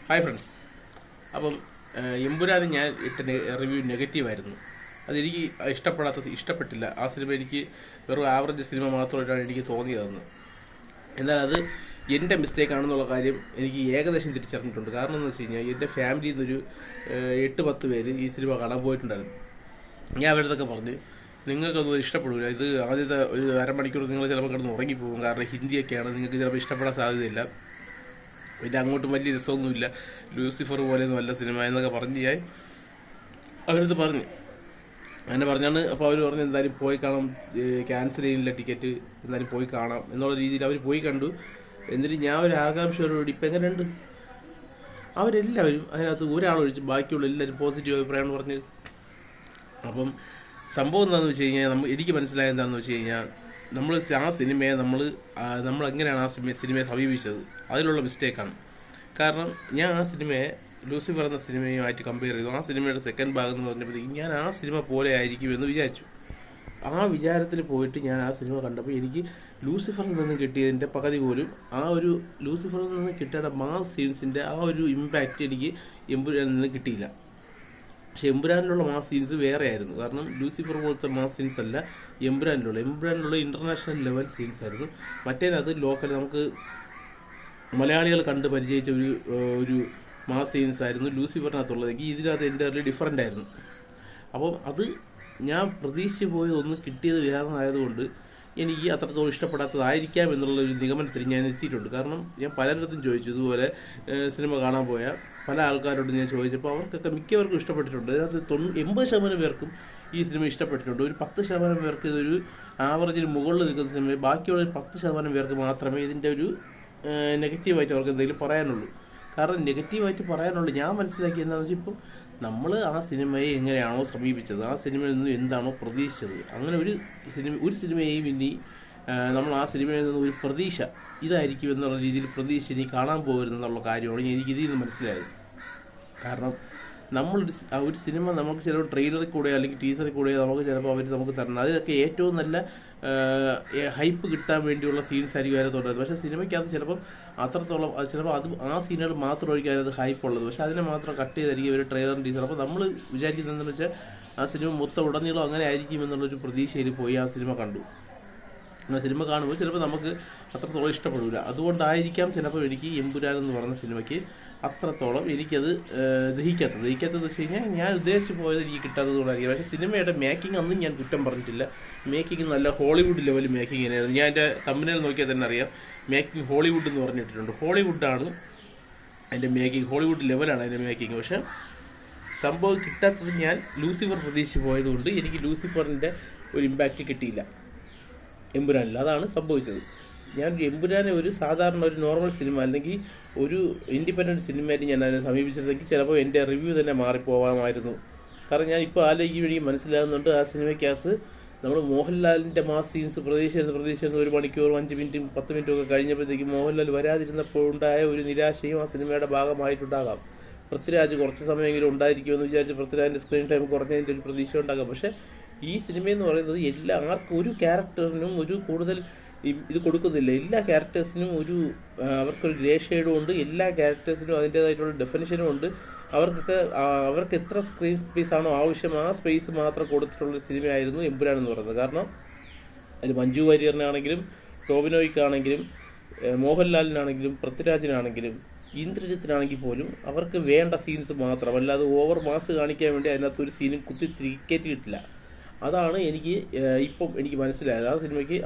Hi friends. അപ്പം എമ്പുരാന് ഞാൻ ഇട്ട റിവ്യൂ നെഗറ്റീവായിരുന്നു. അതെനിക്ക് ഇഷ്ടപ്പെട്ടില്ല. ആ സിനിമ എനിക്ക് വെറും ആവറേജ് സിനിമ മാത്രമായിട്ടാണ് എനിക്ക് തോന്നിയതെന്ന്. എന്നാൽ അത് എൻ്റെ മിസ്റ്റേക്കാണെന്നുള്ള കാര്യം എനിക്ക് ഏകദേശം തിരിച്ചറിഞ്ഞിട്ടുണ്ട്. കാരണം എന്ന് വെച്ച് കഴിഞ്ഞാൽ എൻ്റെ ഫാമിലിയിൽ നിന്നൊരു 8-10 പേര് ഈ സിനിമ കാണാൻ പോയിട്ടുണ്ടായിരുന്നു. ഞാൻ അവരടുത്തൊക്കെ പറഞ്ഞ് നിങ്ങൾക്കൊന്നും ഇഷ്ടപ്പെടില്ല, ഇത് ആദ്യത്തെ ഒരു അരമണിക്കൂർ നിങ്ങൾ ചിലപ്പോൾ കിടന്ന് ഉറങ്ങിപ്പോകും, കാരണം ഹിന്ദിയൊക്കെയാണ്, നിങ്ങൾക്ക് ചിലപ്പോൾ ഇഷ്ടപ്പെടാൻ സാധ്യതയില്ല, പിന്നെ അങ്ങോട്ടും വലിയ രസമൊന്നുമില്ല, ലൂസിഫർ പോലെയൊന്നും അല്ല സിനിമ എന്നൊക്കെ പറഞ്ഞ് ഞാൻ അവരടുത്ത് പറഞ്ഞു. അങ്ങനെ പറഞ്ഞാണ്. അപ്പോൾ അവർ പറഞ്ഞു എന്തായാലും പോയി കാണാം, ക്യാൻസൽ ചെയ്യുന്നില്ല ടിക്കറ്റ്, എന്തായാലും പോയി കാണാം എന്നുള്ള രീതിയിൽ അവർ പോയി കണ്ടു. എന്നിട്ട് ഞാൻ ഒരു ആകാംക്ഷയോടുകൂടി ഇപ്പം എങ്ങനെയുണ്ട്, അവരെല്ലാവരും അതിനകത്ത് ഒരാളൊഴിച്ച് ബാക്കിയുള്ള എല്ലാവരും പോസിറ്റീവ് അഭിപ്രായമാണ് പറഞ്ഞത്. അപ്പം സംഭവം എന്താണെന്ന് വെച്ച് കഴിഞ്ഞാൽ എനിക്ക് മനസ്സിലായത് എന്താണെന്ന് വെച്ച് കഴിഞ്ഞാൽ നമ്മൾ ആ സിനിമയെ നമ്മൾ എങ്ങനെയാണ് ആ സിനിമയെ സമീപിച്ചത്, അതിലുള്ള മിസ്റ്റേക്കാണ്. കാരണം ഞാൻ ആ സിനിമയെ ലൂസിഫർ എന്ന സിനിമയുമായിട്ട് കമ്പയർ ചെയ്തു. ആ സിനിമയുടെ സെക്കൻഡ് ഭാഗം എന്ന് പറഞ്ഞപ്പോഴത്തേക്കും ഞാൻ ആ സിനിമ പോലെ ആയിരിക്കുമെന്ന് വിചാരിച്ചു. ആ വിചാരത്തിൽ പോയിട്ട് ഞാൻ ആ സിനിമ കണ്ടപ്പോൾ എനിക്ക് ലൂസിഫറിൽ നിന്ന് കിട്ടിയതിൻ്റെ പകുതി പോലും ആ ഒരു ലൂസിഫറിൽ നിന്ന് കിട്ടേണ്ട മാസ് സീൻസിൻ്റെ ആ ഒരു ഇമ്പാക്റ്റ് എനിക്ക് എമ്പുരാനിൽ നിന്ന് കിട്ടിയില്ല. പക്ഷെ എമ്പുരാനിലുള്ള മാസ് സീൻസ് വേറെ ആയിരുന്നു. കാരണം ലൂസിഫർ പോലത്തെ മാസ് സീൻസ് അല്ല എമ്പുരാനിലുള്ള ഇന്റർനാഷണൽ ലെവൽ സീൻസ് ആയിരുന്നു. മറ്റേനകത്ത് ലോക്കൽ നമുക്ക് മലയാളികൾ കണ്ട് പരിചയിച്ച ഒരു മാസ് സീൻസ് ആയിരുന്നു ലൂസിഫറിനകത്തുള്ളതെങ്കിൽ ഇതിനകത്ത് എൻ്റെ ഡിഫറൻ്റ് ആയിരുന്നു. അപ്പം അത് ഞാൻ പ്രതീക്ഷിച്ച് പോയത് ഒന്ന് കിട്ടിയത് വേറെന്നായതുകൊണ്ട് എനിക്ക് അത്രത്തോളം ഇഷ്ടപ്പെടാത്തതായിരിക്കാം എന്നുള്ള ഒരു നിഗമനത്തിൽ ഞാൻ എത്തിയിട്ടുണ്ട്. കാരണം ഞാൻ പലരിടത്തും ചോദിച്ചു, ഇതുപോലെ സിനിമ കാണാൻ പോയ പല ആൾക്കാരോട് ഞാൻ ചോദിച്ചപ്പോൾ അവർക്കൊക്കെ മിക്കവർക്കും ഇഷ്ടപ്പെട്ടിട്ടുണ്ട്. അതിനകത്ത് 80% പേർക്കും ഈ സിനിമ ഇഷ്ടപ്പെട്ടിട്ടുണ്ട്. ഒരു 10% പേർക്ക് ഇതൊരു ആവറേജിന് മുകളിൽ നിൽക്കുന്ന സിനിമ, ബാക്കിയുള്ള ഒരു 10% പേർക്ക് മാത്രമേ ഇതിൻ്റെ ഒരു നെഗറ്റീവായിട്ട് അവർക്ക് എന്തെങ്കിലും പറയാനുള്ളൂ. കാരണം നെഗറ്റീവായിട്ട് പറയാനുള്ളൂ ഞാൻ മനസ്സിലാക്കി എന്താണെന്ന് വെച്ചാൽ, ഇപ്പം നമ്മൾ ആ സിനിമയെ എങ്ങനെയാണോ സമീപിച്ചത്, ആ സിനിമയിൽ നിന്ന് എന്താണോ പ്രതീക്ഷിച്ചത്, അങ്ങനെ ഒരു സിനിമയെയും ഇനി നമ്മൾ ആ സിനിമയിൽ നിന്ന് ഒരു പ്രതീക്ഷ ഇതായിരിക്കും എന്നുള്ള രീതിയിൽ പ്രതീക്ഷ ഇനി കാണാൻ പോകരുതെന്നുള്ള കാര്യമാണ് എനിക്ക് ഇതിൽ നിന്ന് മനസ്സിലായത്. കാരണം ഒരു സിനിമ നമുക്ക് ചിലപ്പോൾ ട്രെയിലറിൽ കൂടെയോ അല്ലെങ്കിൽ ടീസറിൽ കൂടെയോ ചിലപ്പോൾ അവർ നമുക്ക് തരണം. അതിലൊക്കെ ഏറ്റവും നല്ല ഹൈപ്പ് കിട്ടാൻ വേണ്ടിയുള്ള സീൻസ് ആയിരിക്കും അതിനെ തുടരുന്നത്. പക്ഷേ സിനിമയ്ക്കകത്ത് ചിലപ്പം അത്രത്തോളം ചിലപ്പോൾ ആ സീനുകൾ മാത്രമായിരിക്കും അതിനകത്ത് ഹൈപ്പ് ഉള്ളത്. പക്ഷേ അതിനെ മാത്രം കട്ട് ചെയ്തായിരിക്കും ഒരു ട്രെയിലറും ടീസർ. അപ്പോൾ നമ്മൾ വിചാരിക്കുന്നതെന്ന് വെച്ചാൽ ആ സിനിമ മൊത്തം ഉടനീളം അങ്ങനെ ആയിരിക്കും എന്നുള്ളൊരു പ്രതീക്ഷയിൽ പോയി ആ സിനിമ കണ്ടു. ആ സിനിമ കാണുമ്പോൾ ചിലപ്പോൾ നമുക്ക് അത്രത്തോളം ഇഷ്ടപ്പെടില്ല. അതുകൊണ്ടായിരിക്കാം ചിലപ്പോൾ എനിക്ക് എമ്പുരാൻ എന്ന് പറഞ്ഞ സിനിമയ്ക്ക് അത്രത്തോളം എനിക്കത് ദഹിക്കാത്തതെന്ന് വെച്ച് കഴിഞ്ഞാൽ ഞാൻ ഉദ്ദേശിച്ച് പോയത് എനിക്ക് കിട്ടാത്തത് കൊണ്ടായിരിക്കും. പക്ഷേ സിനിമയുടെ മേക്കിംഗ് അന്നും ഞാൻ കുറ്റം പറഞ്ഞിട്ടില്ല. മേക്കിംഗ് നല്ല ഹോളിവുഡ് ലെവൽ മേക്കിംഗ് തന്നെയായിരുന്നു. ഞാൻ എൻ്റെ തമ്പനയിൽ നോക്കിയാൽ തന്നെ അറിയാം, മേക്കിംഗ് ഹോളിവുഡ് എന്ന് പറഞ്ഞിട്ടുണ്ട്. ഹോളിവുഡാണ് അതിൻ്റെ മേക്കിംഗ്, ഹോളിവുഡ് ലെവലാണ് അതിൻ്റെ മേക്കിംഗ്. പക്ഷേ സംഭവം കിട്ടാത്തത് ഞാൻ ലൂസിഫർ പ്രതീക്ഷിച്ച് പോയതുകൊണ്ട് എനിക്ക് ലൂസിഫറിൻ്റെ ഒരു ഇമ്പാക്റ്റ് കിട്ടിയില്ല എമ്പുരാനിൽ. അതാണ് സംഭവിച്ചത്. ഞാൻ എമ്പുരാനെ ഒരു സാധാരണ ഒരു നോർമൽ സിനിമ അല്ലെങ്കിൽ ഒരു ഇൻഡിപെൻഡൻറ്റ് സിനിമയായിട്ട് ഞാൻ അതിനെ സമീപിച്ചിരുന്നെങ്കിൽ ചിലപ്പോൾ എൻ്റെ റിവ്യൂ തന്നെ മാറിപ്പോകാമായിരുന്നു. കാരണം ഞാൻ ഇപ്പോൾ ആലോചിക്കും എനിക്ക് മനസ്സിലാകുന്നുണ്ട്, ആ സിനിമയ്ക്കകത്ത് നമ്മൾ മോഹൻലാലിൻ്റെ മാസ് സീൻസ് പ്രതീക്ഷിച്ചിരുന്ന 1 മണിക്കൂർ 5 മിനിറ്റും 10 മിനിറ്റും ഒക്കെ കഴിഞ്ഞപ്പോഴത്തേക്കും മോഹൻലാൽ വരാതിരുന്നപ്പോൾ ഉണ്ടായ ഒരു നിരാശയും ആ സിനിമയുടെ ഭാഗമായിട്ടുണ്ടാകാം. പൃഥ്വിരാജ് കുറച്ച് സമയമെങ്കിലും ഉണ്ടായിരിക്കുമെന്ന് വിചാരിച്ച് പൃഥ്വിരാജിൻ്റെ സ്ക്രീൻ ടൈം കുറഞ്ഞതിൻ്റെ ഒരു പ്രതീക്ഷ ഉണ്ടാകാം. പക്ഷേ ഈ സിനിമയെന്ന് പറയുന്നത് ആർക്കും ഒരു ക്യാരക്ടറിനും ഒരു കൂടുതൽ ഇത് കൊടുക്കുന്നില്ല. എല്ലാ ക്യാരക്ടേഴ്സിനും അവർക്കൊരു ഗ്രേ ഷെയ്ഡും ഉണ്ട്, എല്ലാ ക്യാരക്ടേഴ്സിനും അതിൻ്റേതായിട്ടുള്ള ഡെഫിനിഷനും ഉണ്ട്. അവർക്ക് എത്ര സ്ക്രീൻ സ്പേസ് ആണോ ആവശ്യം ആ സ്പേസ് മാത്രം കൊടുത്തിട്ടുള്ളൊരു സിനിമയായിരുന്നു എമ്പുരാൻ എന്ന് പറയുന്നത്. കാരണം അതിൽ മഞ്ജു വാര്യറിനാണെങ്കിലും ടോവിനോയ്ക്കാണെങ്കിലും മോഹൻലാലിനാണെങ്കിലും പൃഥ്വിരാജിനാണെങ്കിലും ഇന്ദ്രജിത്തിനാണെങ്കിൽ പോലും അവർക്ക് വേണ്ട സീൻസ് മാത്രം, അല്ലാതെ ഓവർ മാസ് കാണിക്കാൻ വേണ്ടി അതിനകത്ത് ഒരു സീനും കയറ്റിയിട്ടില്ല. അതാണ് ഇപ്പം എനിക്ക് മനസ്സിലായത്.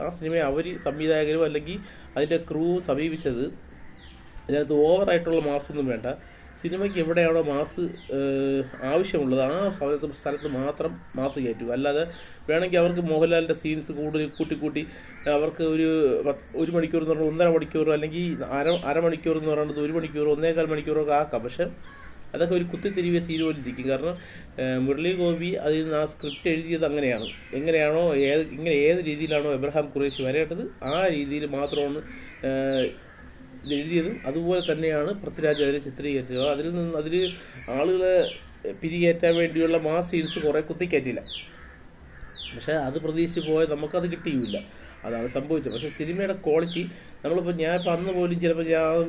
ആ സിനിമയെ അവർ സംവിധായകരും അല്ലെങ്കിൽ അതിൻ്റെ ക്രൂ സമീപിച്ചത് അതിനകത്ത് ഓവറായിട്ടുള്ള മാസൊന്നും വേണ്ട, സിനിമയ്ക്ക് എവിടെയാണോ മാസ് ആവശ്യമുള്ളത് ആ സ്ഥലത്ത് മാത്രം മാസ് കയറ്റുക. അല്ലാതെ വേണമെങ്കിൽ അവർക്ക് മോഹൻലാലിൻ്റെ സീൻസ് കൂടുതൽ കൂട്ടി അവർക്ക് ഒരു മണിക്കൂർ എന്ന് പറഞ്ഞാൽ 1.5 മണിക്കൂർ അല്ലെങ്കിൽ അരമണിക്കൂർ എന്ന് പറയുന്നത് 1 മണിക്കൂർ 1.25 മണിക്കൂറൊക്കെ ആക്കാം. പക്ഷെ അതൊക്കെ ഒരു കുത്തിത്തിരിവിയ സീൻ പോലെ ഇരിക്കും. കാരണം മുരളി ഗോപി അതിൽ നിന്ന് ആ സ്ക്രിപ്റ്റ് എഴുതിയത് എങ്ങനെയാണോ ഏത് രീതിയിലാണോ എബ്രഹാം ഖുറേഷി വരേണ്ടത് ആ രീതിയിൽ മാത്രമാണ് ഇത് എഴുതിയതും. അതുപോലെ തന്നെയാണ് പൃഥ്വിരാജ് അതിനെ ചിത്രീകരിച്ചത്. അതിൽ ആളുകളെ പിരികേറ്റാൻ വേണ്ടിയുള്ള മാസ് സീൻസ് കുറേ കുത്തിക്കയറ്റില്ല. പക്ഷേ അത് പ്രതീക്ഷിച്ച് പോയാൽ നമുക്കത് കിട്ടിയില്ല. അതാണ് സംഭവിച്ചത്. പക്ഷേ സിനിമയുടെ ക്വാളിറ്റി നമ്മളിപ്പോൾ ഞാനിപ്പോൾ അന്ന് പോലും ചിലപ്പോൾ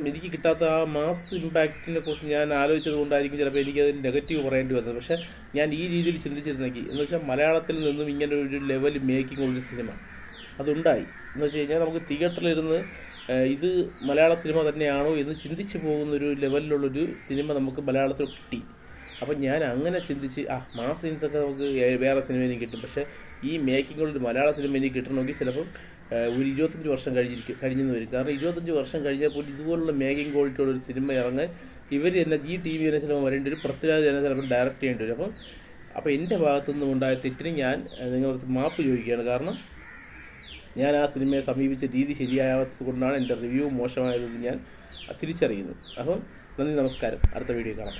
എനിക്ക് കിട്ടാത്ത ആ മാസ് ഇമ്പാക്റ്റിനെ കുറിച്ച് ഞാൻ ആലോചിച്ചത് കൊണ്ടായിരിക്കും ചിലപ്പോൾ എനിക്കത് നെഗറ്റീവ് പറയേണ്ടി വന്നത്. പക്ഷേ ഞാൻ ഈ രീതിയിൽ ചിന്തിച്ചിരുന്നെങ്കിൽ എന്ന് വെച്ചാൽ മലയാളത്തിൽ നിന്നും ഇങ്ങനെ ഒരു ലെവൽ മേക്കിംഗ് ഉള്ളൊരു സിനിമ അതുണ്ടായി എന്ന് വെച്ച് കഴിഞ്ഞാൽ നമുക്ക് തിയേറ്ററിലിരുന്ന് ഇത് മലയാള സിനിമ തന്നെയാണോ എന്ന് ചിന്തിച്ച് പോകുന്നൊരു ലെവലിലുള്ളൊരു സിനിമ നമുക്ക് മലയാളത്തിൽ കിട്ടി. അപ്പം ഞാൻ അങ്ങനെ ചിന്തിച്ച് മാസ് സീൻസൊക്കെ നമുക്ക് വേറെ സിനിമയിൽ കിട്ടും, പക്ഷേ ഈ മേക്കിങ്ങുള്ളൊരു മലയാള സിനിമ എനിക്ക് കിട്ടണമെങ്കിൽ ചിലപ്പം ഒരു 25 വർഷം കഴിഞ്ഞെന്ന് വരും. കാരണം 25 വർഷം കഴിഞ്ഞാൽ പോലും ഇതുപോലുള്ള മേക്കിംഗ് ക്വാളിറ്റിയുള്ള ഒരു സിനിമ ഇറങ്ങാൻ ഇവർ തന്നെ ഈ TV തന്നെ ചിലപ്പോൾ വരേണ്ടി വരും, പൃഥ്വിരാജ് തന്നെ ചിലപ്പോൾ ഡയറക്റ്റ് ചെയ്യേണ്ടി വരും. അപ്പോൾ എൻ്റെ ഭാഗത്തു നിന്നും ഉണ്ടായ തെറ്റിന് ഞാൻ നിങ്ങളടുത്ത് മാപ്പ് ചോദിക്കുകയാണ്. കാരണം ഞാൻ ആ സിനിമയെ സമീപിച്ച രീതി ശരിയാകാത്തത് കൊണ്ടാണ് എൻ്റെ റിവ്യൂ മോശമായതെന്ന് ഞാൻ തിരിച്ചറിയുന്നു. അപ്പം നന്ദി, നമസ്കാരം. അടുത്ത വീഡിയോ കാണാം.